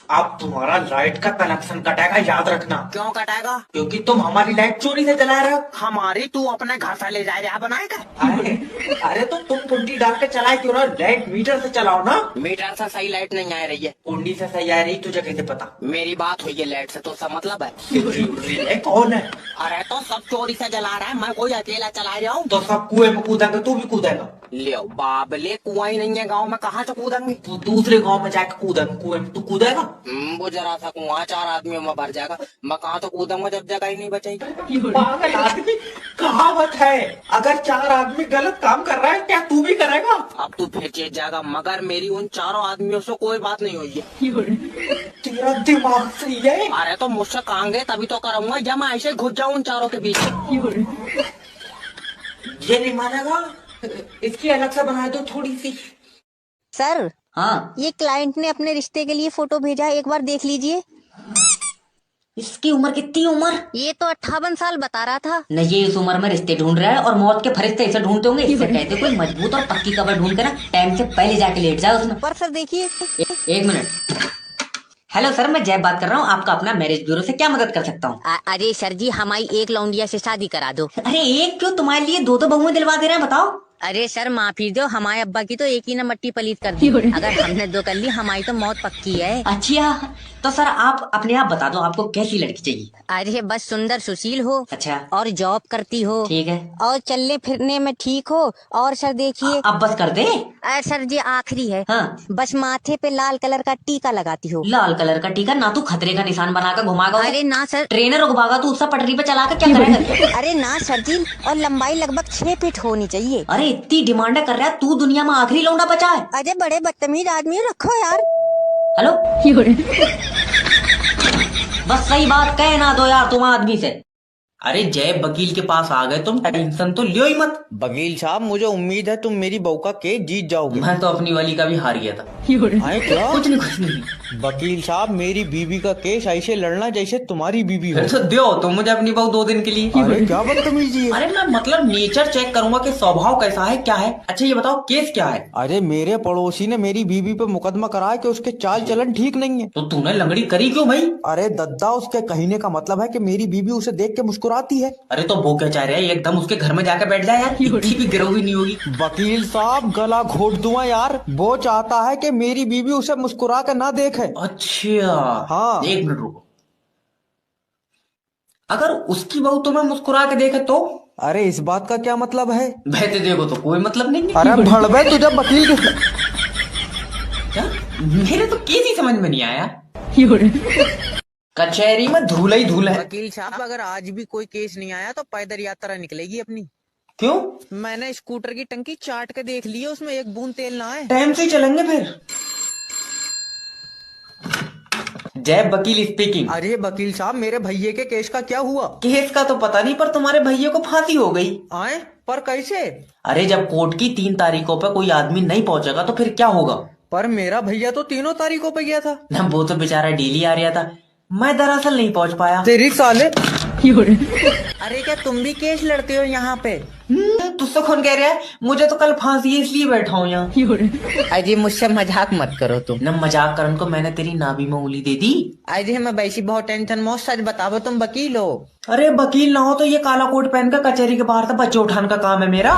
अब तुम्हारा लाइट का कनेक्शन कटेगा, याद रखना। क्यों कटाएगा? क्योंकि तुम हमारी लाइट चोरी से जला रहे हो। हमारी तू अपने घर से ले जाए बनाएगा। अरे तो तुम कुंडी डाल के चलाए क्यों ना, लाइट मीटर से चलाओ ना। मीटर से सही लाइट नहीं आ रही है। कुंडी से सही आ रही, तुझे कैसे पता? मेरी बात हुई है लाइट से, तो उसका मतलब है। ये कौन है? अरे तो सब चोरी से जला रहा है, मैं कोई अकेला चला रहा हूँ। तो सब कुएं में कूदेंगे, तू भी कूदेगा? ले बाबले, कुआं ही नहीं है गाँव में, कहाँ से कूदेंगे? तू दूसरे गांव में जाके कूदेगा, कुएं में तू कूदेगा? वो जरा सा कुआं 4 आदमियों में भर जाएगा, मैं कहाँ तो कूदूंगा जब जगह ही नहीं बचेगी। पागल आदमी, कहावत है अगर 4 आदमी गलत काम कर रहा है, क्या तू भी करेगा? अब तू फिर चेत जाएगा, मगर मेरी उन 4 आदमियों से कोई बात नहीं हुई है। तेरा दिमाग सही है? अरे तो मुझसे कांगे तभी तो करूंगा जब मैं ऐसे घुस जाऊं उन 4 के बीच। ये नहीं मानेगा, इसकी अलग से बना दो थोड़ी सी। सर, हाँ, ये क्लाइंट ने अपने रिश्ते के लिए फोटो भेजा है, एक बार देख लीजिए। इसकी उम्र कितनी उम्र? ये तो 58 साल बता रहा था। नहीं, ये इस उम्र में रिश्ते ढूंढ रहा है और मौत के फरिश्ते इसे ढूंढते होंगे। इससे कहते कोई मजबूत और पक्की कबर ढूंढ कर ना टाइम से पहले जाके लेट जाए उसमें। पर सर देखिए। एक मिनट। हेलो सर, मैं जय बात कर रहा हूँ। आपका अपना मैरिज ब्यूरो से क्या मदद कर सकता हूँ? अरे सर जी, हमारी एक लौंडिया से शादी करा दो। अरे एक क्यों, तुम्हारे लिए 2 बहुएं दिलवा दे रहे हैं, बताओ। अरे सर माफी दो, हमारे अब्बा की तो एक ही ने मट्टी पलीत कर दी। अगर हमने 2 कर ली, हमारी तो मौत पक्की है। अच्छा, तो सर आप अपने आप बता दो, आपको कैसी लड़की चाहिए? अरे बस सुंदर सुशील हो। अच्छा, और जॉब करती हो। ठीक है। और चलने फिरने में ठीक हो। और सर देखिए, अब बस कर दे। अरे सर जी आखिरी है। हाँ। बस माथे पे लाल कलर का टीका लगाती हो। लाल कलर का टीका? ना तू खतरे का निशान बनाकर घुमागा उसे? अरे ना सर। ट्रेनर घुमागा तू उससे पटरी पे चला कर क्या करेगा? अरे ना सर जी, और लंबाई लगभग 6 फीट होनी चाहिए। अरे इतनी डिमांड कर रहा है तू, दुनिया में आखिरी लौंडा बचा है। अरे बड़े बदतमीज आदमी हो, रखो यार। हेलो, बस सही बात कह ना दो यार तुम आदमी से। अरे जय वकील के पास आ गए तुम, टेंशन तो लियो ही मत। वकील साहब, मुझे उम्मीद है तुम मेरी बहू का केस जीत जाओगे। मैं तो अपनी वाली का भी हार गया था। आए क्या? कुछ नहीं। वकील साहब, मेरी बीवी का केस ऐसे लड़ना जैसे तुम्हारी बीवी हो। तो दो तो मुझे अपनी बहू 2 दिन के लिए। अरे क्या बदतमीजी है। अरे मैं मतलब नेचर चेक करूंगा कि स्वभाव कैसा है, क्या है। अच्छा ये बताओ केस क्या है? अरे मेरे पड़ोसी ने मेरी बीवी पे मुकदमा कराया कि उसके चाल चलन ठीक नहीं है। तो तूने लंगड़ी करी क्यों भाई? अरे दद्दा, उसके कहने का मतलब है कि मेरी बीवी उसे देख के मुस्कुराती है। अरे तो वो क्या चाह रहे हैं, एकदम उसके घर में जाके बैठ जाए यार, इतनी भी गिरोगी नहीं होगी। वकील साहब, गला घोट दूंगा यार। वो चाहता है कि मेरी बीवी उसे मुस्कुरा कर ना देखे। अच्छा हाँ। 1 मिनट रुको। अगर उसकी बहू तुम्हें मुस्कुरा के देखे तो? अरे इस बात का क्या मतलब है? बहते देखो तो कोई मतलब नहीं है। अरे भड़वे, तुझे वकील के क्या? मेरे तो केस ही समझ में नहीं आया। कचहरी में धूल ही धूल है। वकील साहब, अगर आज भी कोई केस नहीं आया तो पैदल यात्रा निकलेगी अपनी। क्यों? मैंने स्कूटर की टंकी चाट के देख ली है, उसमें 1 बूंद तेल ना है। टाइम से ही चलेंगे फिर। जय वकील स्पीकिंग। अरे वकील साहब, मेरे भैये के केस का क्या हुआ? केस का तो पता नहीं, पर तुम्हारे भैया को फांसी हो गई। आए पर कैसे? अरे जब कोर्ट की 3 तारीखों पे कोई आदमी नहीं पहुंचेगा तो फिर क्या होगा? पर मेरा भैया तो 3 तारीखों पे गया था। ना वो तो बेचारा डेली आ रहा था, मैं दरअसल नहीं पहुंच पाया। तेरी साले। अरे क्या तुम भी केस लड़ते हो यहाँ पे? तुझसे कौन कह रहा है? मुझे तो कल फांसी है इसलिए बैठा हूँ यहाँ। अजय मुझसे मजाक मत करो तुम। न मजाक करन को मैंने तेरी नाभि में उंगली दे दी। अजय मैं वैसी बहुत टेंशन में हूँ, सच बताओ तुम वकील हो? अरे वकील ना हो तो ये काला कोट पहन कर कचहरी के बाहर से बच्चे उठाने का काम है मेरा।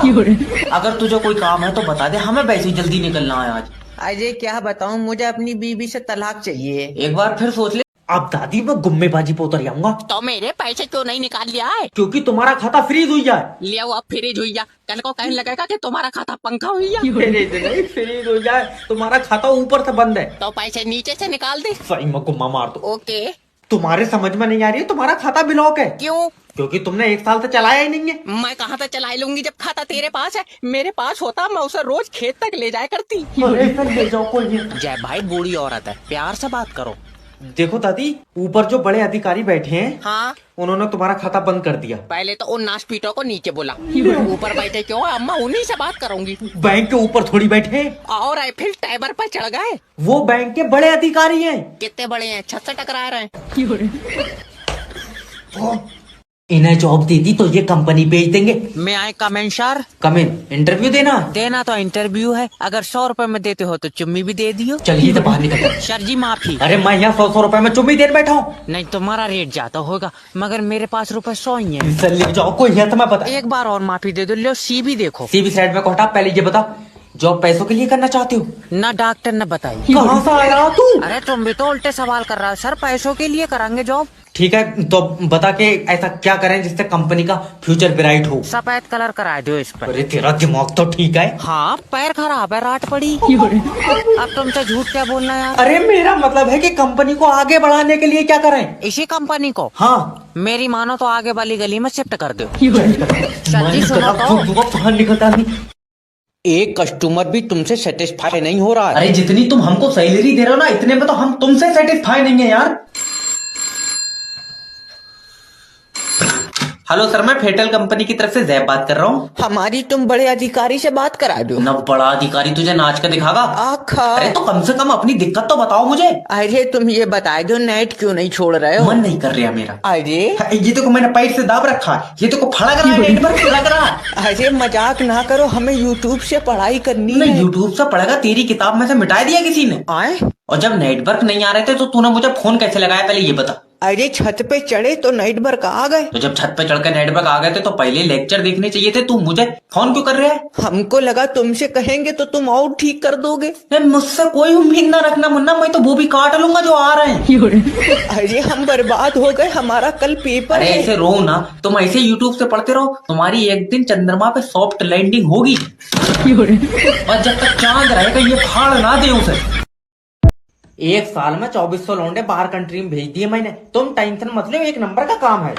अगर तुझे कोई काम है तो बता दे, हमें वैसे ही जल्दी निकलना है आज। अजय क्या बताऊँ, मुझे अपनी बीवी से तलाक चाहिए। एक बार फिर सोच ले। अब दादी मैं गुम्मेबाजी पे उतर जाऊंगा। तो मेरे पैसे क्यों नहीं निकाल लिया है? क्योंकि तुम्हारा खाता फ्रीज हुई जाए। लिया अब फ्रीज हुई जा, कल को कहने लगेगा कि तुम्हारा खाता पंखा हुई जा। फ्रीज हो जाए, तुम्हारा खाता ऊपर से बंद है। तो पैसे नीचे से निकाल दे। सही में गुम्मा मार दो। ओके। तुम्हारे समझ में नहीं आ रही है, तुम्हारा खाता ब्लॉक है। क्यों? क्योंकि तुमने 1 साल से चलाया ही नहीं है। मैं कहाँ से चला लूंगी जब खाता तेरे पास है। मेरे पास होता मैं उसे रोज खेत तक ले जाया करती। अरे फिर ले जाओ कोई नहीं। जय भाई, बूढ़ी औरत है, प्यार से बात करो। देखो दादी, ऊपर जो बड़े अधिकारी बैठे हैं, हाँ, उन्होंने तुम्हारा खाता बंद कर दिया। पहले तो उन नाशपीटों को नीचे बोला। ऊपर बैठे क्यों? अम्मा उन्हीं से बात करूंगी। बैंक के ऊपर थोड़ी बैठे हैं। और आईफिल टावर पर चढ़ गए। वो बैंक के बड़े अधिकारी हैं। कितने बड़े हैं? छत से टकरा रहे हैं। इन्हें जॉब दे दी तो ये कंपनी भेज देंगे। मैं आए कमेंट सर। कम इन, इंटरव्यू देना। देना तो इंटरव्यू है, अगर 100 रुपए में देते हो तो चुम्मी भी दे दियो। चलिए तो बाहर निकल। सर जी माफी। अरे मैं यहाँ 100 रुपए में चुम्मी देने बैठा हूँ। नहीं तुम्हारा रेट ज्यादा होगा, मगर मेरे पास रुपए 100 ही है। सर ले जाओ, कोई है तो मैं पता। एक बार और माफी दे दो, लो सी भी देखो। सीवी साइड में को हटा, पहले ये बता जॉब पैसों के लिए करना चाहते हो? ना डॉक्टर ने बताई। कहाँ से आया तू? अरे तुम भी तो उल्टे सवाल कर रहा है सर, पैसों के लिए कराएंगे जॉब। ठीक है तो बता के ऐसा क्या करें जिससे कंपनी का फ्यूचर ब्राइट हो? सफेद कलर करा दो इस पर। अरे तेरा दिमाग तो ठीक है। हाँ पैर खराब है, रात पड़ी। अब तुमसे झूठ क्या बोलना है यार। अरे मेरा मतलब है कि कंपनी को आगे बढ़ाने के लिए क्या करें? इसी कंपनी को हाँ मेरी मानो तो आगे वाली गली में शिफ्ट कर दो। सर जी सुनो तो, बाहर निकलता नहीं। एक कस्टमर भी तुमसे सेटिस्फाई नहीं हो रहा है। अरे जितनी तुम हमको सैलरी दे रहे हो ना, इतने में तो हम तुमसे सेटिस्फाई नहीं है यार। हेलो सर, मैं फेटल कंपनी की तरफ से जैब बात कर रहा हूँ। हमारी तुम बड़े अधिकारी से बात करा दो। न बड़ा अधिकारी तुझे नाच कर दिखागा। आखा। अरे तो कम से कम अपनी दिक्कत तो बताओ मुझे। अरे तुम ये बता दो नेट क्यों नहीं छोड़ रहे हो? मन नहीं कर रहा मेरा। अरे ये तो को मैंने पैर से दाब रखा है, ये तो को फड़क रहा है, नेट पर फड़क रहा है। अरे मजाक ना करो, हमें यूट्यूब से पढ़ाई करनी है। नहीं यूट्यूब से पढ़ेगा, तेरी किताब में से मिटा दिया किसी ने। आए? और जब नेटवर्क नहीं आ रहे थे तो तूने मुझे फोन कैसे लगाया, पहले ये बता। अरे छत पे चढ़े तो नेटवर्क आ गए। तो जब छत पे चढ़कर नेटवर्क आ गए थे तो पहले लेक्चर देखने चाहिए थे, तू मुझे फोन क्यों कर रहा है? हमको लगा तुमसे कहेंगे तो तुम और ठीक कर दोगे। मुझसे कोई उम्मीद ना रखना मुन्ना, मैं तो वो भी काट लूंगा जो आ रहे हैं। अरे हम बर्बाद हो गए, हमारा कल पेपर अरे है। ऐसे रो ना, तुम ऐसे यूट्यूब से पढ़ते रहो, तुम्हारी एक दिन चंद्रमा पे सॉफ्ट लैंडिंग होगी। और जब तक चांद रहेगा ये फाड़ ना दे उसे। एक साल में 2400 लौंडे बाहर कंट्री में भेज दिए मैंने, तुम टेंशन मत लो, एक नंबर का काम है।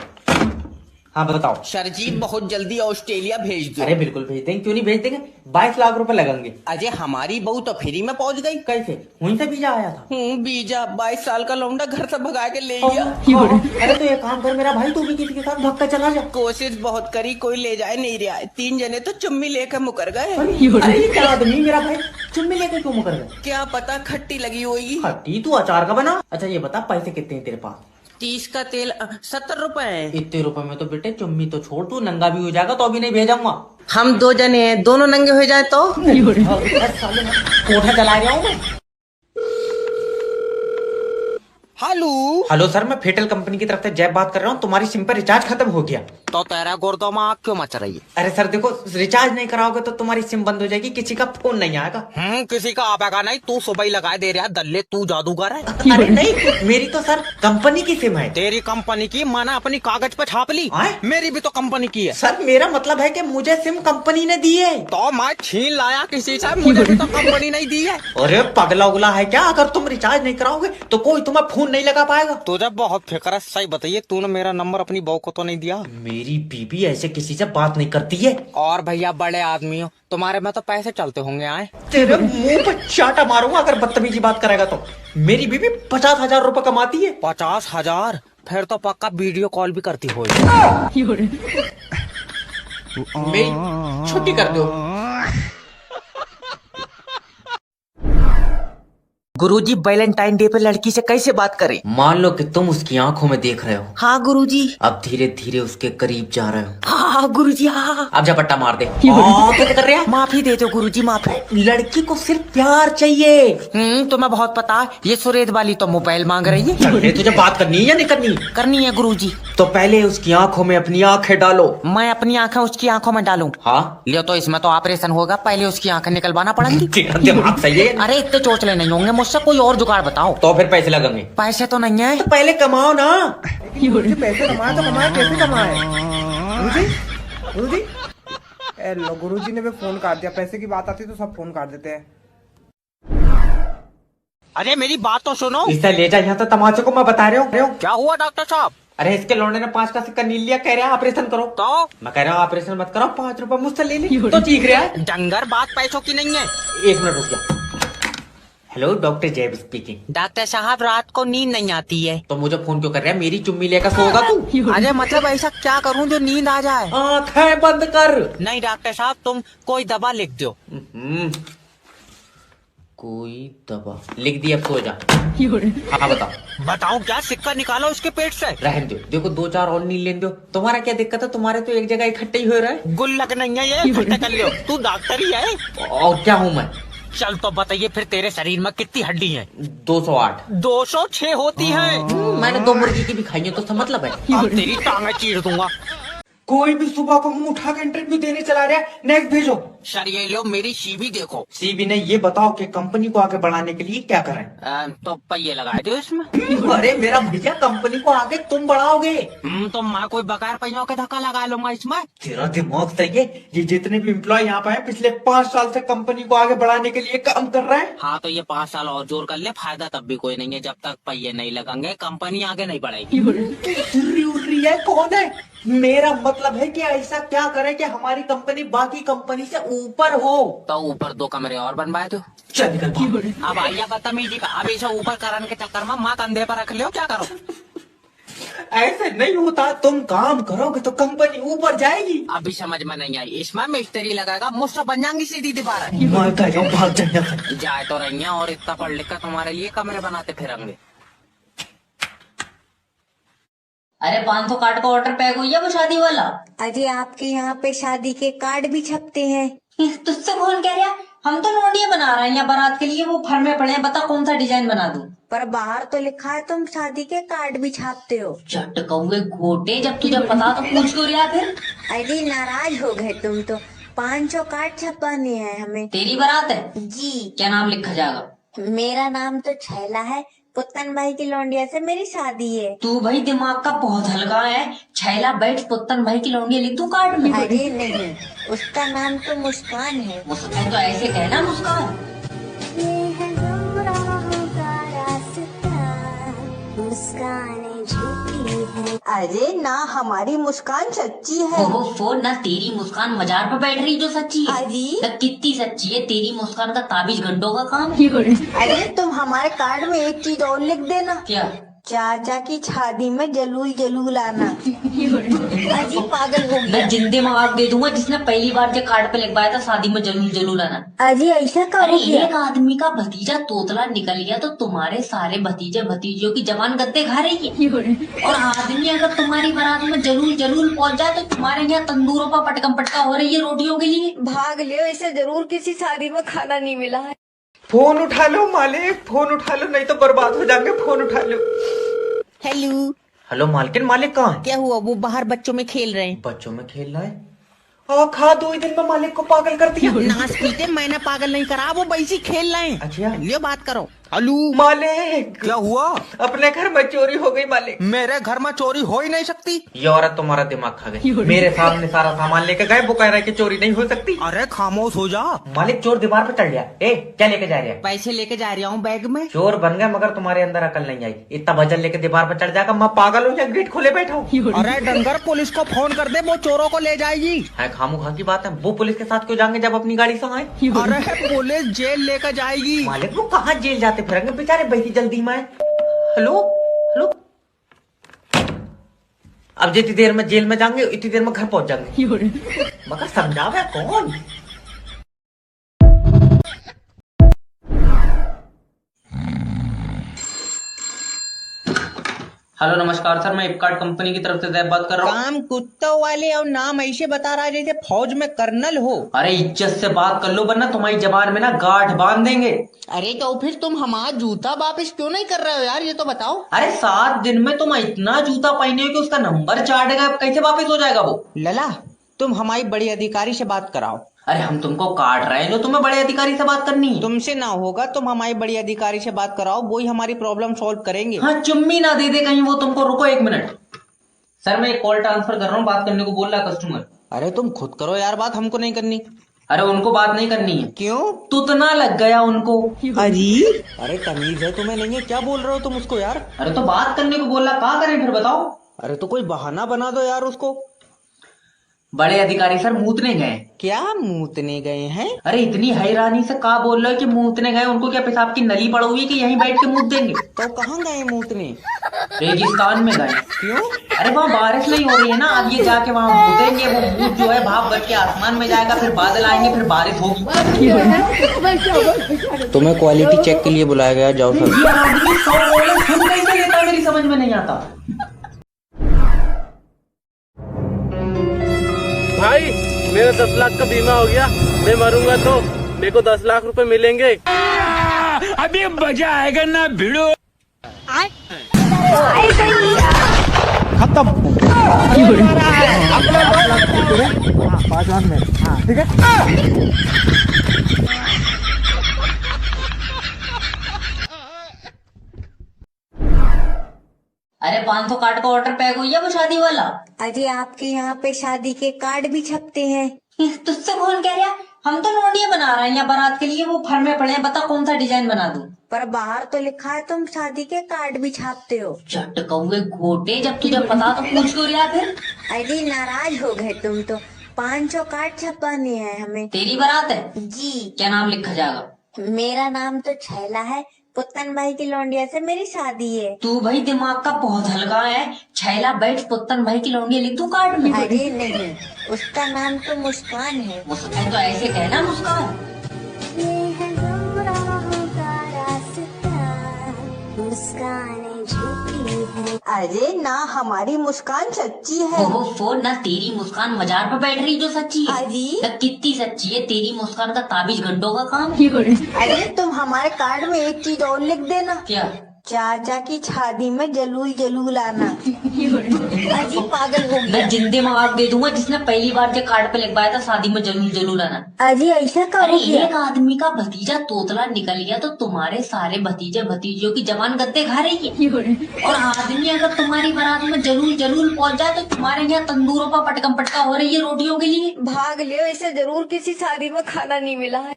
हाँ बताओ। सर जी बहुत जल्दी ऑस्ट्रेलिया भेज दो। अरे बिल्कुल भेज देंगे, क्यों नहीं भेज देंगे। 22 लाख रुपए लगेंगे। अजय हमारी बहू तो फ्री में पहुंच गई। कैसे? वहीं से वीजा आया था। बीजा 22 साल का लौंडा घर से भगा के ले गया। अरे तो एक काम कर मेरा भाई, तू भी किसी के साथ भाग कर चला जा। कोशिश बहुत करी, कोई ले जाए नहीं रहा है। 3 जने तो चुम्मी लेकर मुकर गए। अरे ये क्या आदमी मेरा भाई, चुम्मी लेकर क्यों मुकर गए? क्या पता खट्टी लगी होगी। खट्टी तू अचार का बना। अच्छा ये बता पैसे कितने हैं तेरे पास? 30 का तेल 70 रुपए है। इतने रुपए में तो बेटे चुम्मी तो छोड़, तू नंगा भी हो जाएगा तो अभी नहीं भेजूंगा। हम 2 जने हैं, दोनों नंगे हो जाए तो। कोठा चला रहा हूँ मैं। हेलो हेलो सर, मैं फेटल कंपनी की तरफ से जैब बात कर रहा हूँ। तुम्हारी सिम पर रिचार्ज खत्म हो गया। तो तेरा गुर्दों में आग क्यों मच रही है? अरे सर देखो, रिचार्ज नहीं कराओगे तो तुम्हारी सिम बंद हो जाएगी, किसी का फोन नहीं आएगा। किसी का आपेगा नहीं, तू सुबह ही लगाए दे रहा दल्ले, तू जादूगर है। अरे नहीं, मेरी तो सर कंपनी की सिम है। तेरी कंपनी की माना अपनी कागज पे छाप ली। मेरी भी तो कंपनी की है। सर मेरा मतलब है कि मुझे सिम कंपनी ने दी है। तो मैं छीन लाया किसी से, मुझे भी तो कंपनी नहीं दी है। अरे पगला उगला है क्या? अगर तुम रिचार्ज नहीं कराओगे तो कोई तुम्हें फोन नहीं लगा पाएगा। तुझे बहुत फिक्र है, सही बताइए तूने मेरा नंबर अपनी बहू को तो नहीं दिया? मेरी बीबी ऐसे किसी से बात नहीं करती है। और भैया बड़े आदमी हो, तुम्हारे में तो पैसे चलते होंगे। आए तेरे मुंह पे चाटा मारूंगा अगर बदतमीजी बात करेगा तो। मेरी बीबी 50,000 रुपए कमाती है। 50,000? फिर तो पक्का वीडियो कॉल भी करती हो। मेरी छुट्टी कर दो। गुरुजी वैलेंटाइन डे पे लड़की से कैसे बात करें? मान लो कि तुम उसकी आंखों में देख रहे हो। हाँ गुरुजी। अब धीरे धीरे उसके करीब जा रहे हो। हाँ गुरुजी हाँ। अब जा पट्टा मार दे। क्या कर रहे हैं? माफी दे दो गुरुजी, माफी। लड़की को सिर्फ प्यार चाहिए। तुम्हें बहुत पता है, ये सुरेद वाली तो मोबाइल मांग रही है। चल तुझे बात करनी है या नहीं करनी? करनी है गुरुजी। तो पहले उसकी आंखों में अपनी आंखें डालो। मैं अपनी आंखें उसकी आंखों में डालूं? हाँ लियो, तो इसमें तो ऑपरेशन होगा, पहले उसकी आंखें निकलवाना पड़ेंगी। दिमाग सही है। अरे इतने चोचले नहीं होंगे मुझसे, कोई और जुगाड़ बताओ। तो फिर पैसे लगेंगे। पैसे तो नहीं है। तो पहले कमाओ ना। पैसे कमाए तो कमाए, कैसे कमाए? गुरुजी लो, गुरुजी ने भी फोन काट दिया। पैसे की बात आती तो सब फोन काट देते हैं। अरे मेरी बात तो सुनो। इसे ले जा यहाँ से, तमाचे को मैं बता रहा हूँ। क्या हुआ डॉक्टर साहब? अरे इसके लौंडे ने 5 का सिक्का नील लिया, कह रहा है ऑपरेशन करो। तो मैं कह रहा हूँ ऑपरेशन मत करो, 5 रुपए मुझसे ले ले। तो चीख रहा है। डंगर, बात पैसों की नहीं है। 1 मिनट रुक जा। हेलो डॉक्टर जैब स्पीकिंग। डॉक्टर साहब रात को नींद नहीं आती है। तो मुझे फोन क्यों कर रहा है? मेरी चुम्मी लेकर सोगा तू? अरे मतलब ऐसा क्या करूं जो नींद आ जाए? आंखें बंद कर। नहीं डॉक्टर साहब, तुम कोई दवा लिख दो। कोई दवा लिख दी, अब सो जा। हाँ बताओ। बताऊं क्या? सिक्का निकालो उसके पेट से। रहने दो, देखो 2-4 और नील लेने दो। तुम्हारा क्या दिक्कत है? तुम्हारे तो एक जगह इकट्ठे ही हो रहा है। गुल्लक नहीं है ये, इकट्ठे कर लियो। तू डॉक्टर ही है? और क्या हूँ मैं? चल तो बताइए फिर, तेरे शरीर में कितनी हड्डी है? 208। 206 होती है। मैंने 2 मुर्गी की भी खाई है, तो इसका मतलब है। अब तेरी टांगे चीर दूंगा। कोई भी सुबह को मुंह उठा के इंटरव्यू देने चला रहा है। नेक्स्ट भेजो। सर ये लो मेरी सीवी देखो। सीबी ने ये बताओ कि कंपनी को आगे बढ़ाने के लिए क्या करें? तो पहिए लगा दो इसमें। अरे मेरा भैया, कंपनी को आगे तुम बढ़ाओगे। तो मैं कोई बगैर पहियों के धक्का लगा लूंगा इसमें। तेरा दिमाग सही है। ये जितने भी एम्प्लॉय यहाँ पे हैं, पिछले 5 साल से कंपनी को आगे बढ़ाने के लिए काम कर रहे हैं। हाँ तो ये 5 साल और जोर कर ले, फायदा तब भी कोई नहीं है। जब तक पहिए नहीं लगेंगे कंपनी आगे नहीं बढ़ेगी। उर्री है कौन है? मेरा मतलब है कि ऐसा क्या करें कि हमारी कंपनी बाकी कंपनी से ऊपर हो। तो ऊपर 2 कमरे और बनवाए दो। चल निकल भाग। अब आइया बदतमीजी पे, अब इसे ऊपर करने के चक्कर में माँ कंधे पर रख लियो, क्या करो? ऐसे नहीं होता। तुम काम करोगे तो कंपनी ऊपर जाएगी। अभी समझ में नहीं आई। इसमें मिस्त्री लगाएगा, मुझसे बन जाएंगी सीधी दीवार। मैं कह रहा हूँ भाग जाएगा। जाए तो रही हैं और इतना पढ़ लिख कर तुम्हारे लिए कमरे बनाते फिरेंगे। अरे 500 कार्ड का ऑर्डर पैक हुई है वो शादी वाला। अरे आपके यहाँ पे शादी के कार्ड भी छपते हैं? तुझसे कौन कह रहा? हम तो लोडियां बना रहे हैं यहाँ बारात के लिए, वो फर्मे पड़े हैं। बता कौन सा डिजाइन बना दूं? पर बाहर तो लिखा है तुम शादी के कार्ड भी छापते हो। चट कौए घोटे, जब तुझे पता तो पूछ क्यों रहा फिर? अरे नाराज हो गए तुम तो। 500 कार्ड छपाने हैं हमें। तेरी बारात है जी। क्या नाम लिखा जाएगा? मेरा नाम तो छैला है। पुत्तन भाई की लौंडिया से मेरी शादी है। तू भाई दिमाग का बहुत हल्का है। छैला बैठ पुत्तन भाई की लौंडिया लिख दूं कार्ड में? अरे नहीं, उसका नाम तो मुस्कान है। मुस्कान तो ऐसे कहना मुस्कान। ये है गुमराहों का रास्ता, मुस्कान झूठी है। अरे ना, हमारी मुस्कान सच्ची है। ओहो, ना तेरी मुस्कान मजार पर बैठ रही जो सच्ची है। अजी। ना कितनी सच्ची है तेरी मुस्कान का ताबीज घंटों का काम। अरे तुम हमारे कार्ड में एक चीज और लिख देना। क्या? चाचा की शादी में जलूल जलूल आना। अजी पागल हो गया। मैं जिंदे में आग दे दूंगा जिसने पहली बार जो कार्ड पे लिखवाया था शादी में जलूल जलूल आना। अजी ऐसा अरे करो क्या? एक आदमी का भतीजा तोतला निकल गया तो तुम्हारे सारे भतीजे भतीजियों की जवान गद्दे खा रही है। और आदमी अगर तुम्हारी बारात में जलूल जलूल पहुंच जाए तो तुम्हारे यहाँ तंदूरों पर पटकम पटका हो रही है रोटियों के लिए। भाग लियो, इसे जरूर किसी शादी में खाना नहीं मिला है। फोन उठा लो मालिक, फोन उठा लो, नहीं तो बर्बाद हो जाएंगे। फोन उठा लो। हेलो। हेलो मालकिन, मालिक कहाँ है? क्या हुआ? वो बाहर बच्चों में खेल रहे हैं। बच्चों में खेल रहा है। खा 2 ही दिन में मालिक को पागल कर दिया। नाच पीते, मैंने पागल नहीं करा, वो वैसे खेल रहे हैं। अच्छा लियो बात करो। हेलो मालिक। क्या हुआ? अपने घर में चोरी हो गई मालिक। मेरे घर में चोरी हो ही नहीं सकती। ये औरत तुम्हारा दिमाग खा गई। मेरे सामने सारा सामान लेके गए, वो कह रहा है कि चोरी नहीं हो सकती। अरे खामोश हो जा। मालिक चोर दीवार पे चढ़ गया। ए क्या लेके जा रहे हैं? पैसे लेके जा रहा हूँ बैग में। चोर बन गए मगर तुम्हारे अंदर अकल नहीं आई। इतना वजन लेके दीवार पे चढ़ जाएगा, मैं पागल हो जाए, गेट खोले बैठा हूँ। अरे डंगर, पुलिस को फोन कर दे, वो चोरों को ले जाएगी। है खामू खा की बात है। वो पुलिस के साथ क्यों जाएंगे जब अपनी गाड़ी से आए? अरे पुलिस जेल लेकर जाएगी। मालिक वो कहाँ जेल जाते फिरेंगे बेचारे, बैठी जल्दी में। Hello hello. अब जितनी देर में जेल में जाएंगे इतनी देर में घर पहुंच जाएंगे। मगर समझावे कौन? हेलो नमस्कार सर, मैं फ्लिपकार्ट कंपनी की तरफ से जैब बात कर रहा हूँ। काम कुत्तों वाले और नाम ऐसे बता रहा है जैसे फौज में कर्नल हो। अरे इज्जत से बात कर लो वरना तुम्हारी जबान में ना गांठ बांध देंगे। अरे तो फिर तुम हमारा जूता वापस क्यों नहीं कर रहे हो यार, ये तो बताओ। अरे 7 दिन में तुम इतना जूता पहने हो कि उसका नंबर चाट गया, कैसे वापस हो जाएगा वो? लला, तुम हमारी बड़ी अधिकारी से बात कराओ। अरे हम तुमको काट रहे हैं, जो तुम्हें बड़े अधिकारी से बात करनी है। तुमसे ना होगा, तुम हमारी बड़ी अधिकारी से बात कराओ, वो ही हमारी प्रॉब्लम सॉल्व करेंगे। हाँ चुम्मी ना दे दे कहीं वो तुमको। रुको 1 मिनट सर, मैं एक कॉल ट्रांसफर कर रहा हूँ, बात करने को बोल रहा है कस्टमर। अरे तुम खुद करो यार बात, हमको नहीं करनी। अरे उनको बात नहीं करनी है। क्यों? तुतना लग गया उनको। अरे तमीज है तुम्हें नहीं है? क्या बोल रहे हो तुम उसको यार? अरे तो बात करने को बोल रहा, क्या करें फिर बताओ? अरे तो कोई बहाना बना दो यार उसको। बड़े अधिकारी सर मूतने गए। क्या मूतने गए हैं? अरे इतनी हैरानी से कहा बोल रहे हो कि मूतने गए? उनको क्या पेशाब की नली पड़ हुई है कि यहीं बैठ के मूत देंगे? तो कहाँ गए मूतने? रेगिस्तान में गए। क्यों? अरे वहाँ बारिश नहीं हो रही है ना, अब ये जाके वहाँ मूतेंगे, वो मूत जो है भाप बच के आसमान में जाएगा, फिर बादल आएंगे, फिर बारिश होगी। तुम्हें क्वालिटी चेक के लिए बुलाया गया, जाओ सर। ये आदमी 100 डॉलर सुन कैसे लेता, मेरी समझ में नहीं आता। भाई मेरा 10 लाख का बीमा हो गया, मैं मरूंगा तो मेरे को 10 लाख रुपए मिलेंगे। अभी मजा आएगा ना भिड़ो। अरे 500 कार्ड का ऑर्डर पैक हुई है वो शादी वाला। अजी आपके यहाँ पे शादी के कार्ड भी छपते हैं? तुझसे कौन कह रहा? हम तो नोटियां बना रहे हैं यहाँ बारात के लिए, वो फर्मे पड़े हैं, बता कौन सा डिजाइन बना दूं? पर बाहर तो लिखा है तुम शादी के कार्ड भी छापते हो। चट कौए घोटे, जब तुझे पता तो पूछ क्यों रहा फिर? अजी नाराज हो गए तुम तो। 500 कार्ड छपाने हैं हमें। तेरी बारात है जी। क्या नाम लिखा जाएगा? मेरा नाम तो छैला है, पुत्तन भाई की लौंडिया से मेरी शादी है। तू भाई दिमाग का बहुत हल्का है। छैला बैठ पुत्तन भाई की लौंडिया लिख दूं कार्ड में? अरे नहीं, उसका नाम तो मुस्कान है। मुस्कान तो ऐसे कहना मुस्कान। अरे ना, हमारी मुस्कान सच्ची है। ओहो ना, तेरी मुस्कान मजार पर बैठ रही जो सच्ची है। अजी तो कितनी सच्ची है? तेरी मुस्कान का ताबीज घंटों का काम। अरे तुम हमारे कार्ड में एक चीज और लिख देना। क्या? चाचा की शादी में जलूल जलूल आना। अजी पागल हो गया। मैं जिंदे मवाक दे दूंगा जिसने पहली बार जो कार्ड पे लिखवाया था शादी में जलूल जलूल आना। अजी ऐसा अरे करो एक आदमी का भतीजा तोतला निकल गया तो तुम्हारे सारे भतीजे भतीजों की जबान गद्दे खा रही है। और आदमी अगर तुम्हारी बारात में जलूल जलूल पहुंच जाए तो तुम्हारे यहाँ तंदूरों पर पटकम पटका हो रही है रोटियों के लिए। भाग लियो, इसे जरूर किसी शादी में खाना नहीं मिला है।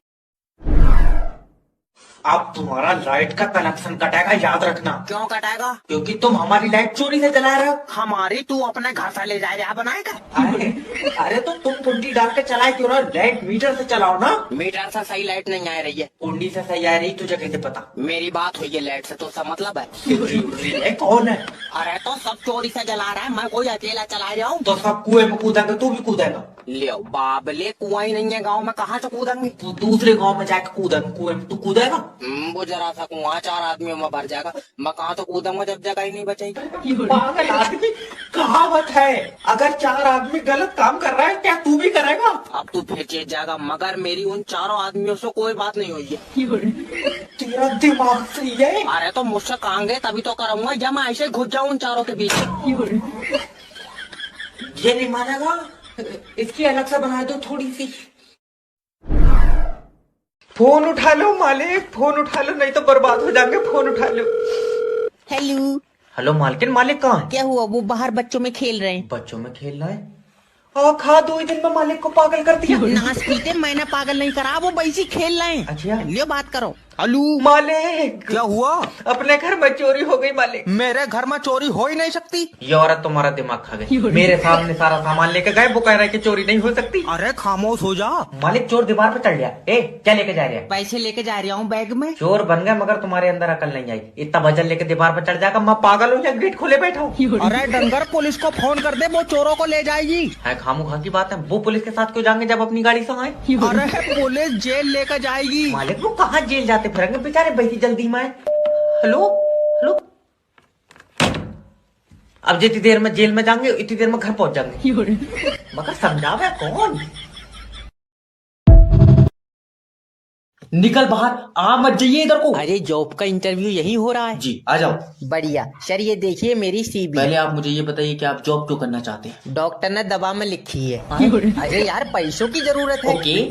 अब तुम्हारा लाइट का कनेक्शन कटेगा, याद रखना। क्यों कटाएगा? क्योंकि तुम हमारी लाइट चोरी से जला रहे हो। हमारी तू अपने घर से ले जा रहा बनाएगा। अरे तो तुम कुंडी डाल के चलाए क्यों ना? लाइट मीटर से चलाओ ना। मीटर से सही लाइट नहीं आ रही है। कुंडी से सही आ रही, तुझे कैसे पता? मेरी बात हुई है लाइट से, तो उसका मतलब है। ये कौन है? अरे तो सब चोरी से जला रहा है, मैं कोई अकेला चला रहा हूँ। तो सब कुएं में कूदेंगे, तू भी कूदेगा। ले बाबले, कुआं ही नहीं है गाँव में, कहाँ से कूदेंगे? तू दूसरे गांव में जाके कूदेगा, कुएं में तू कूदेगा? वो जरा सा कुआं 4 आदमियों में भर जाएगा, मैं कहाँ तो कूदूंगा जब जगह ही नहीं बचेगी। पागल आदमी, कहावत है अगर 4 आदमी गलत काम कर रहा है क्या तू भी करेगा? अब तू फिर चेत जाएगा, मगर मेरी उन 4 आदमियों से कोई बात नहीं हुई है। तेरा दिमाग सही है? अरे तो मुझसे कहेंगे तभी तो करूंगा, जब मैं ऐसे घुस जाऊं उन 4 के बीच। ये नहीं मानेगा, इसकी अलग से बना दो थोड़ी सी। फोन उठा लो मालिक, फोन उठा लो, नहीं तो बर्बाद हो जाएंगे। फोन उठा लो। हेलो। हेलो मालकिन, मालिक कहाँ है? क्या हुआ? वो बाहर बच्चों में खेल रहे हैं। बच्चों में खेल रहा है? खा 2 ही दिन में मालिक को पागल कर दिया। नाच पीते मैंने पागल नहीं करा, वो वैसे खेल रहे हैं। अच्छा लियो बात करो। हेलो मालिक, क्या हुआ? अपने घर में चोरी हो गई मालिक। मेरे घर में चोरी हो ही नहीं सकती। ये औरत तुम्हारा दिमाग खा गई। मेरे सामने सारा सामान लेके गए, वो कह रहा है कि चोरी नहीं हो सकती। अरे खामोश हो जा। मालिक चोर दीवार पे चढ़ गया। क्या लेके जा रहे हैं? पैसे लेके जा रहा हूँ बैग में। चोर बन गए मगर तुम्हारे अंदर अकल नहीं आई। इतना वजन लेके दीवार पे चढ़ जाएगा, मैं पागल हूँ या गेट खोले बैठा हूँ? अरे डंगर, पुलिस को फोन कर दे, वो चोरों को ले जाएगी। है खामोखा की बात है, वो पुलिस के साथ क्यों जाएंगे जब अपनी गाड़ी से आए? अरे पुलिस जेल लेकर जाएगी। मालिक वो कहाँ जेल जाते फिरेंगे बेचारे, बैठी जल्दी में। हेलो हेलो, अब जितनी देर में जेल में जाएंगे इतनी देर में घर पहुंच जाएंगे। मगर समझावे कौन? निकल बाहर, आ मत जाइए इधर को। अरे जॉब का इंटरव्यू यही हो रहा है जी आ जाओ। बढ़िया सर, ये देखिए मेरी सीवी। पहले आप मुझे ये बताइए कि आप जॉब क्यों करना चाहते हैं? डॉक्टर ने दवा में लिखी है। अरे यार पैसों की जरूरत है। Okay,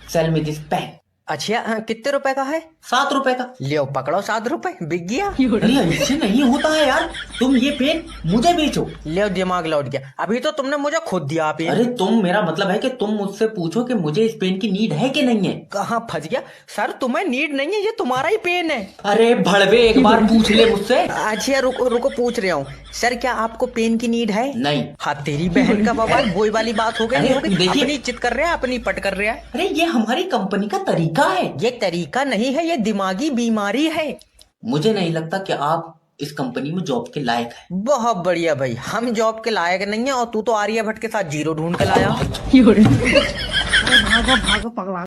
sell me this pen. अच्छा हाँ, कितने रुपए का है? 7 रुपए का। लियो पकड़ो 7 रुपए, बिक गया। अरे ऐसे नहीं होता है यार, तुम ये पेन मुझे बेचो। लियो दिमाग लौट गया, अभी तो तुमने मुझे खुद दिया पेन। अरे तुम, मेरा मतलब है कि तुम मुझसे पूछो कि मुझे इस पेन की नीड है कि नहीं है। कहाँ फंस गया सर, तुम्हें नीड नहीं है, ये तुम्हारा ही पेन है। अरे भड़वे, एक बार पूछ ले मुझसे। अच्छा रुको रुको, पूछ रहा हूँ सर, क्या आपको पेन की नीड है? नहीं। हाँ तेरी बहन का बवाल, वही वाली बात हो अरे, गई। देखिए। अपनी चित कर रहे हैं, अपनी पट कर रहे हैं। अरे ये हमारी कंपनी का तरीका है। ये तरीका नहीं है, ये दिमागी बीमारी है। मुझे नहीं लगता कि आप इस कंपनी में जॉब के लायक है। बहुत बढ़िया भाई, हम जॉब के लायक नहीं है और तू तो आर्यभट्ट के साथ जीरो ढूंढ के लाया।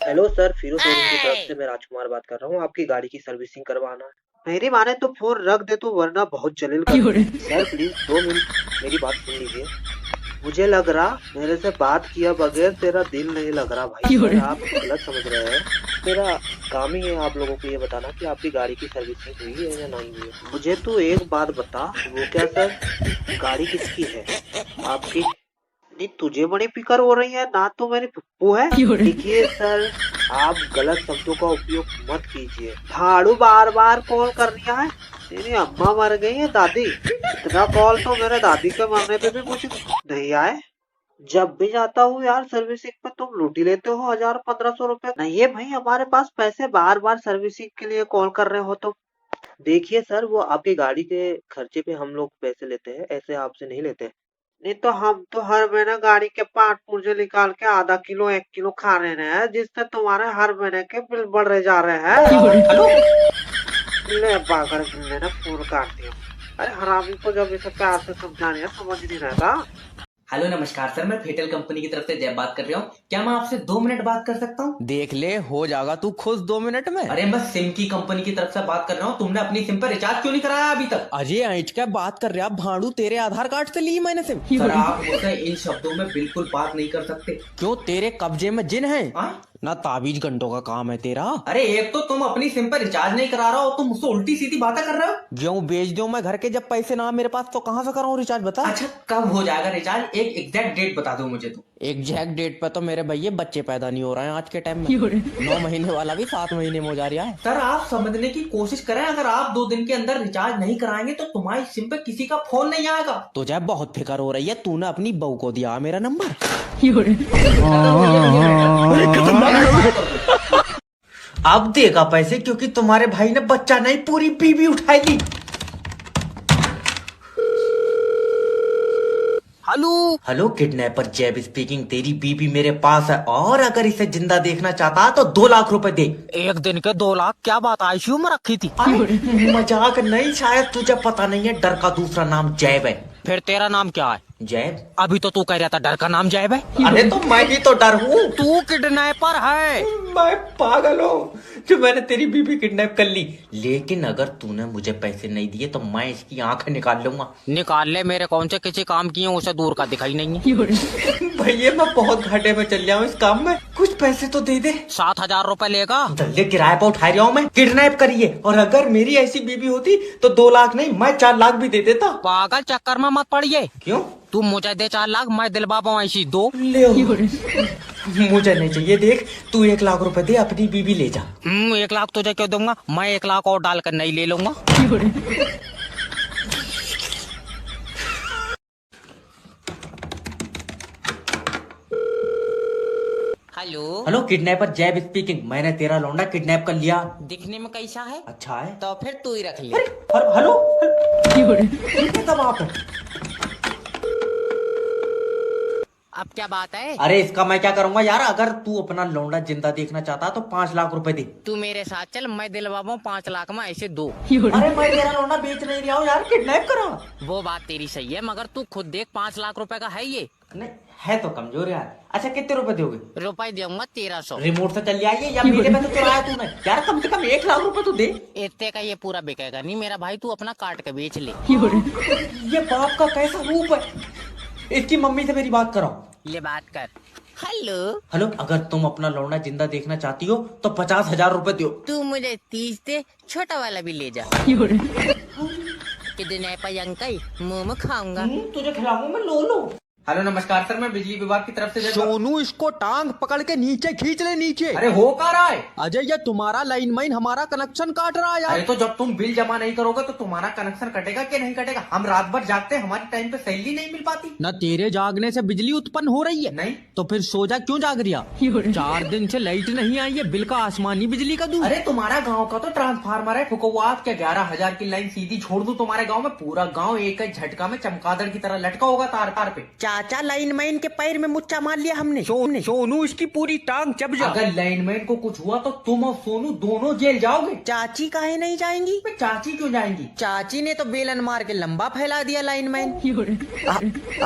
हेलो सर, फिरो शोरूम की तरफ से मैं राजकुमार बात कर रहा हूँ। आपकी गाड़ी की सर्विसिंग करवाना है। मेरी माने तो फोन रख दे तो, वरना बहुत जलील कर। सर प्लीज 2 मिनट मेरी बात सुन लीजिए। मुझे लग रहा मेरे से बात किया बगैर तेरा दिल नहीं लग रहा भाई। सर, आप गलत समझ रहे हैं। मेरा काम ही है आप लोगों को ये बताना कि आपकी गाड़ी की सर्विसिंग हुई है या नहीं हुई है। मुझे तो एक बात बता, वो क्या सर, गाड़ी किसकी है? आपकी? नहीं, तुझे बड़ी फिक्र हो रही है ना, तो मेरी पप्पू है। देखिए सर, आप गलत शब्दों का उपयोग मत कीजिए। झाड़ू बार बार कॉल कर रही है। तेरी अम्मा मर गई है दादी, इतना कॉल तो मेरे दादी के मरने पे भी मुझे नहीं आए। जब भी जाता हूँ यार सर्विसिंग पे, तुम लूटी लेते हो 1000-1500 रुपए। नहीं है भाई, हमारे पास पैसे, बार बार सर्विसिंग के लिए कॉल कर रहे हो तो। देखिए सर, वो आपकी गाड़ी के खर्चे पे हम लोग पैसे लेते हैं, ऐसे आपसे नहीं लेते। नहीं तो हम तो हर महीने गाड़ी के पार्ट पुर्जे निकाल के आधा किलो 1 किलो खा रहे हैं, जिससे तुम्हारे हर महीने के बिल बढ़ रहे जा रहे हैं। हेलो, ले पागल बिल्ले ने फोन काट दिया। अरे हरामी को जब इसे प्यार से समझाने है, समझ नहीं रहता। हेलो नमस्कार सर, मैं फेटल कंपनी की तरफ से जय बात कर रहा हूँ। क्या मैं आपसे 2 मिनट बात कर सकता हूँ? देख ले, हो जाएगा तू खुश 2 मिनट में। अरे मैं सिम की कंपनी की तरफ से बात कर रहा हूँ। तुमने अपनी सिम पर रिचार्ज क्यों नहीं कराया अभी तक? अजय ऐंठ क्या बात कर रहा भाड़ू, तेरे आधार कार्ड से ली मैंने सिम। सर आप मुझसे इन शब्दों में बिल्कुल बात नहीं कर सकते। क्यों, तेरे कब्जे में जिन है? हाँ? ना ताबीज घंटों का काम है तेरा। अरे एक तो तुम अपनी सिम पर रिचार्ज नहीं करा रहे हो, तुम मुझसे उल्टी सीधी बातें कर रहे हो। क्यों बेच दो मैं घर के, जब पैसे ना मेरे पास तो कहाँ से कराऊं रिचार्ज, बता। अच्छा कब हो जाएगा रिचार्ज? एक एग्जैक्ट डेट बता दो मुझे। तो एग्जैक्ट डेट पे तो मेरे भैया बच्चे पैदा नहीं हो रहे हैं आज के टाइम में। 9 महीने वाला भी 7 महीने में हो जा रहा है। सर आप समझने की कोशिश करें, अगर आप 2 दिन के अंदर रिचार्ज नहीं कराएंगे तो तुम्हारी सिम पे किसी का फोन नहीं आएगा। तुझे बहुत फिक्र हो रही है, तूने अपनी बहू को दिया मेरा नंबर। अब देगा पैसे, क्योंकि तुम्हारे भाई ने बच्चा नहीं पूरी बीबी उठाएगी। हेलो किडनैपर जैब स्पीकिंग। तेरी बीबी मेरे पास है, और अगर इसे जिंदा देखना चाहता तो 2 लाख रुपए दे। एक दिन के 2 लाख? क्या बात, आईसीयू में रखी थी? मजाक नहीं, शायद तुझे पता नहीं है, डर का दूसरा नाम जैब है। फिर तेरा नाम क्या है? जैब। अभी तो तू कह रहा था डर का नाम जैब है। अरे तो मैं ही तो डर हूँ। तू किडनैपर है। मैं पागल हूँ जो मैंने तेरी बीबी किडनैप कर ली। लेकिन अगर तूने मुझे पैसे नहीं दिए तो मैं इसकी आंखें निकाल लूंगा। निकाल ले, मेरे कौन से किसी काम किए उसे दूर का दिखाई नहीं है। भैया मैं बहुत घाटे में चल रहा हूँ इस काम में, कुछ पैसे तो दे दे। 7,000 रुपए लेगा? दल्ले किराए पर उठा रहा हूँ मैं, किडनैप करिए। और अगर मेरी ऐसी बीबी होती तो 2 लाख नहीं, मैं 4 लाख भी दे देता। पागल चक्कर में मत पड़िए। क्यों? तू मुझे दे 4 लाख, मैं दिलवा पाऊँ ऐसी 2। ले मुझे नहीं चाहिए। देख तू 1 लाख रुपए दे, अपनी बीबी ले जा। 1 लाख तुझे क्यों दूंगा, मैं 1 लाख और डालकर नहीं ले लूंगा। हेलो किडनैपर जैब स्पीकिंग। मैंने तेरा लौंडा किडनैप कर लिया। दिखने में कैसा है? अच्छा है। तो फिर तू ही रख ले। हेलो तब आप। अब क्या बात है? अरे इसका मैं क्या करूंगा यार, अगर तू अपना लौंडा जिंदा देखना चाहता तो 5 लाख रुपए दे। तू मेरे साथ चल, मैं दिलवाऊँ 5 लाख में ऐसे 2। अरे मैं तेरा लौंडा बेच नहीं रहा हूँ यार, किडनैप करा। वो बात तेरी सही है, मगर तू खुद देख 5 लाख रुपए का है ये। नहीं है तो कमजोर यार। अच्छा कितने रुपए दोगे? रुपए दूंगा 1300। रिमोट से चल जाइए या मेरे पैसे चुराया तूने? यार कम से कम 1 लाख रुपए तो दे। इतने का ये पूरा बिकेगा नहीं मेरा भाई, तू अपना काट के बेच ले। ये बाप का कैसा रूप है। इसकी मम्मी से मेरी बात कराओ। ले बात कर। हेलो हेलो, अगर तुम अपना लौंडा जिंदा देखना चाहती हो तो 50,000 रुपए दो। तू मुझे 30 दे, छोटा वाला भी ले जा। किडनैपर अंकल, मुंह में खाऊंगा। तुझे खिलाऊंगा मैं, लो लो। हेलो नमस्कार सर, मैं बिजली विभाग की तरफ से सोनू इसको टांग पकड़ के नीचे खींच ले नीचे। अरे हो क्या रहा है? अजय ये तुम्हारा लाइनमैन हमारा कनेक्शन काट रहा है यार। अरे तो जब तुम बिल जमा नहीं करोगे तो तुम्हारा कनेक्शन कटेगा कि नहीं कटेगा? हम रात भर जागते हैं, हमारी टाइम पे सैलरी नहीं मिल पाती। न तेरे जागने से बिजली उत्पन्न हो रही है नहीं तो फिर सो जा, क्यों जाग रिया? 4 दिन से लाइट नहीं आई है, बिल का आसमानी बिजली का दूं। अरे तुम्हारा गांव का तो ट्रांसफार्मर है फुकवा, क्या 11,000 की लाइन सीधी छोड़ दूं तुम्हारे गांव में? पूरा गांव एक एक झटका में चमगादड़ की तरह लटका होगा तार तार पे। चाचा लाइनमैन के पैर में मुच्चा मार लिया हमने। सोनू इसकी पूरी टांग चब जा। अगर लाइनमैन को कुछ हुआ तो तुम और सोनू दोनों जेल जाओगे। चाची काहे नहीं जाएंगी? चाची क्यों जाएंगी? चाची ने तो बेलन मार के लंबा फैला दिया लाइनमैन।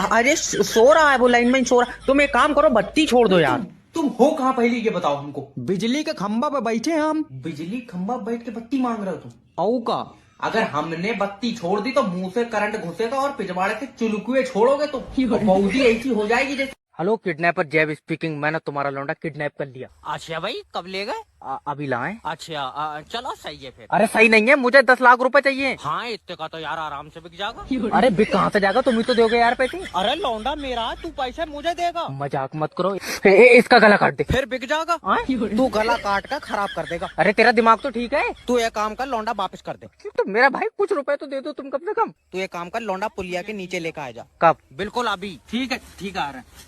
अरे सो रहा है वो लाइनमैन, सो रहा। तुम एक काम करो, बत्ती छोड़ दो यार। तुम हो कहाँ पहले ये बताओ हमको। बिजली के खंभा पे बैठे हैं हम। बिजली खंभा बैठ के बत्ती मांग रहे हो तुम? औ का अगर हमने बत्ती छोड़ दी तो मुंह से करंट घुसेगा और पिछवाड़े से चुलकुए छोड़ोगे तो बहुत ही ऐसी हो जाएगी जैसे। हेलो किडनैपर जैब स्पीकिंग, मैंने तुम्हारा लौंडा किडनैप कर लिया। अच्छा भाई, कब ले गए? अभी लाए। अच्छा चलो सही है फिर। अरे सही नहीं है, मुझे 10 लाख रुपए चाहिए। हाँ, इतने का तो यार आराम से बिक जाएगा। अरे बिक कहाँ से जाएगा, तुम ही तो दोगे यार पैसे। अरे लौंडा मेरा, तू पैसे मुझे देगा। मजाक मत करो। इसका गला काट दे। फिर बिक जाएगा। तू गला काट कर खराब कर देगा। अरे तेरा दिमाग तो ठीक है। तू एक काम कर, लौंडा वापस कर दे। तो मेरा भाई कुछ रुपए तो दे दो तुम कम से कम। तू एक काम कर, लौंडा पुलिया के नीचे लेकर आ जा। कब? बिल्कुल अभी। ठीक है आ रहा है।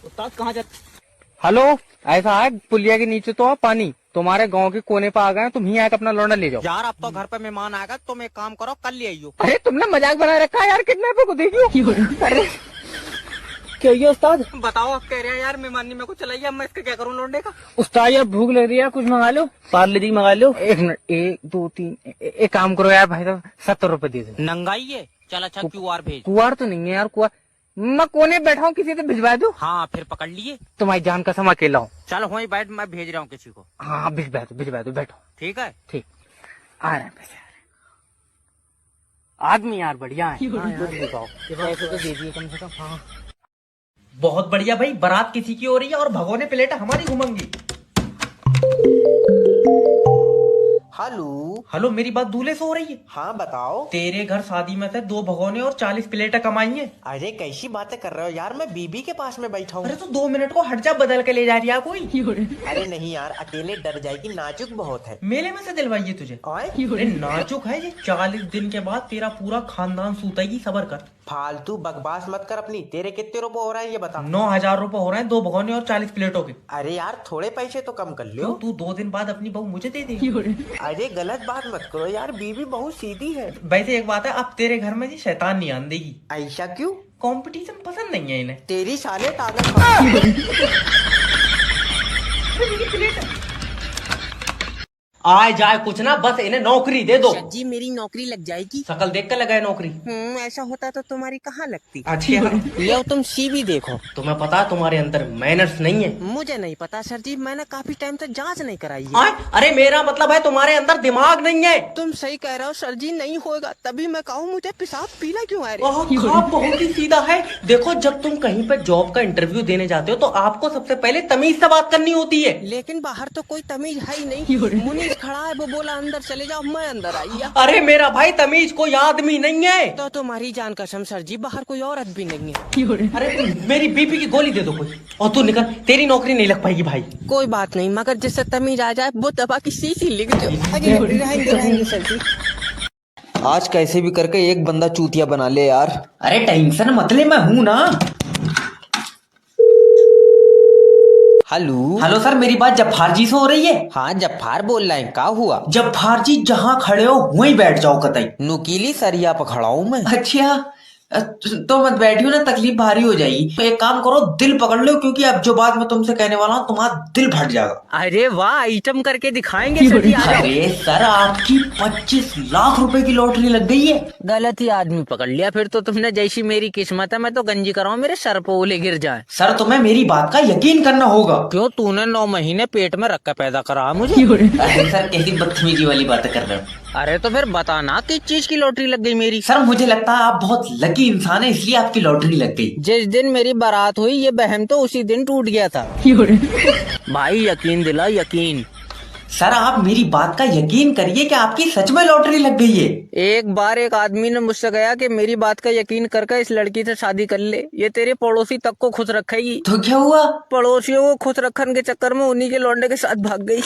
उस्ताद कहाँ जाते? हेलो, ऐसा है पुलिया के नीचे तो पानी तुम्हारे गांव के कोने पे आ गए, तुम ही आकर अपना लौंडा ले जाओ। यार अब तो घर पे मेहमान आएगा, तुम एक काम करो, कल ले आइयो। अरे तुमने मजाक बना रखा है यार, किडनैपर को देखियो। अरे क्या ये उस्ताद? बताओ, आप कह रहे हैं यार मेहमानी मेरे को चलाइए, अब मैं इसका क्या करूँ लौंडे का? उस्ताद यार भूख लग रही है, कुछ मंगा लो। पार्ले जी मंगा लो। 1 मिनट, 1 2 3। एक काम करो यार भाई साहब, 70 रुपए दे दो। नंगाई है। चल अच्छा, QR भेज। कुआर तो नहीं है यार, कुआर मैं कोने बैठा हूँ, किसी से भिजवा दूं? हाँ फिर पकड़ लिए। तुम्हारी जान कसम अकेला हूँ। चल वहीं बैठ, मैं भेज रहा हूँ किसी को। हाँ भिजवा दो, बैठो। ठीक है। ठीक आ रहे हैं पैसे, आदमी यार बढ़िया है। हाँ यार पैसे तो दे दिए कम से कम। हाँ बहुत बढ़िया भाई, बारात किसी की हो रही है और भगोने प्लेट हमारी घूमेंगी। हेलो, मेरी बात दूल्हे से हो रही है? हाँ बताओ। तेरे घर शादी में से 2 भगोने और 40 प्लेटें कमाई है। अरे कैसी बातें कर रहे हो यार, मैं बीबी के पास में बैठा हूँ। अरे तो 2 मिनट को हट जा, बदल के ले जा रही है कोई। अरे नहीं यार, अकेले डर जाएगी, नाजुक बहुत है। मेले में से दिलवाइए तुझे। अरे नाजुक है ये, 40 दिन के बाद तेरा पूरा खानदान सूतेगी, सबर कर। फालतू बकवास मत कर अपनी। तेरे कितने रुपए हो रहे हैं ये बता। 9,000 रुपए हो रहे हैं 2 भगोने और 40 प्लेटों के। अरे यार थोड़े पैसे तो कम कर लो। तू 2 दिन बाद अपनी बहू मुझे दे दे। अरे गलत बात मत करो यार, बीबी बहुत सीधी है। वैसे एक बात है, अब तेरे घर में जी शैतान नहीं आन देगी। ऐसा क्यों? कंपटीशन पसंद नहीं है इन्हें। तेरी साले ताकत। आए जाए कुछ ना, बस इन्हें नौकरी दे दो। जी मेरी नौकरी लग जाएगी। शकल देख कर लगाए नौकरी। ऐसा होता तो तुम्हारी कहाँ लगती? अच्छा लो तुम CV देखो। तुम्हें पता है तुम्हारे अंदर मैनर्स नहीं है? मुझे नहीं पता सर जी, मैंने काफी टाइम से जांच नहीं कराई है। अरे मेरा मतलब है तुम्हारे अंदर दिमाग नहीं है। तुम सही कह रहे हो सर जी, नहीं होगा तभी मैं कहूँ मुझे पेशाब पीला क्यों आ ओह, खाप बहुत ही सीधा है। देखो, जब तुम कहीं पर जॉब का इंटरव्यू देने जाते हो तो आपको सबसे पहले तमीज से बात करनी होती है। लेकिन बाहर तो कोई तमीज है ही नहीं। मुनीष खड़ा है, वो बोला अंदर चले जाओ, मैं अंदर आई। अरे मेरा भाई, तमीज कोई आदमी नहीं है। तो तुम्हारी जान कसम सर जी, बाहर कोई औरत भी नहीं है। अरे मेरी BP की गोली दे दो कोई, और तू निकल, तेरी नौकरी नहीं लग पाएगी भाई। कोई बात नहीं, मगर जिससे तमीज आ जाए वो दबा की सीसी लिख दो। रहेंगे सर जी। आज कैसे भी करके एक बंदा चूतिया बना ले यार। अरे टेंशन मत ले, मैं हूँ ना। हेलो सर, मेरी बात जब्बार जी से हो रही है? हाँ जब्बार बोल रहे हैं, क्या हुआ? जब्बार जी जहाँ खड़े हो वहीं बैठ जाओ कतई। नुकीली सरिया पर खड़ा हूँ मैं। अच्छा तो मत बैठियो ना, तकलीफ भारी हो जाएगी। तो एक काम करो, दिल पकड़ लो, क्योंकि अब जो बात मैं तुमसे कहने वाला हूँ तुम्हारा दिल फट जाएगा। अरे वाह, आइटम करके दिखाएंगे सर जी। अरे सर, आपकी 25 लाख रुपए की लॉटरी लग गई है। गलत ही आदमी पकड़ लिया फिर तो तुमने। जैसी मेरी किस्मत है, मैं तो गंजी कराऊं मेरे सर पे ओले गिर जाए। सर तुम्हें मेरी बात का यकीन करना होगा। क्यों, तूने 9 महीने पेट में रख कर पैदा करा मुझे। अरे सर, कैसी बदतमीजी वाली बातें कर रहे हो? अरे तो फिर बताना किस चीज की लॉटरी लग गई मेरी। सर मुझे लगता है आप बहुत लकी इंसान है, इसलिए आपकी लॉटरी लग गई। जिस दिन मेरी बारात हुई ये बहम तो उसी दिन टूट गया था। भाई यकीन दिला, यकीन। सर आप मेरी बात का यकीन करिए कि आपकी सच में लॉटरी लग गई है। एक बार एक आदमी ने मुझसे कहा कि मेरी बात का यकीन करके इस लड़की से शादी कर ले, ये तेरे पड़ोसी तक को खुश रखेगी। तो क्या हुआ? पड़ोसियों को खुश रखने के चक्कर में उन्हीं के लौंडे के साथ भाग गई।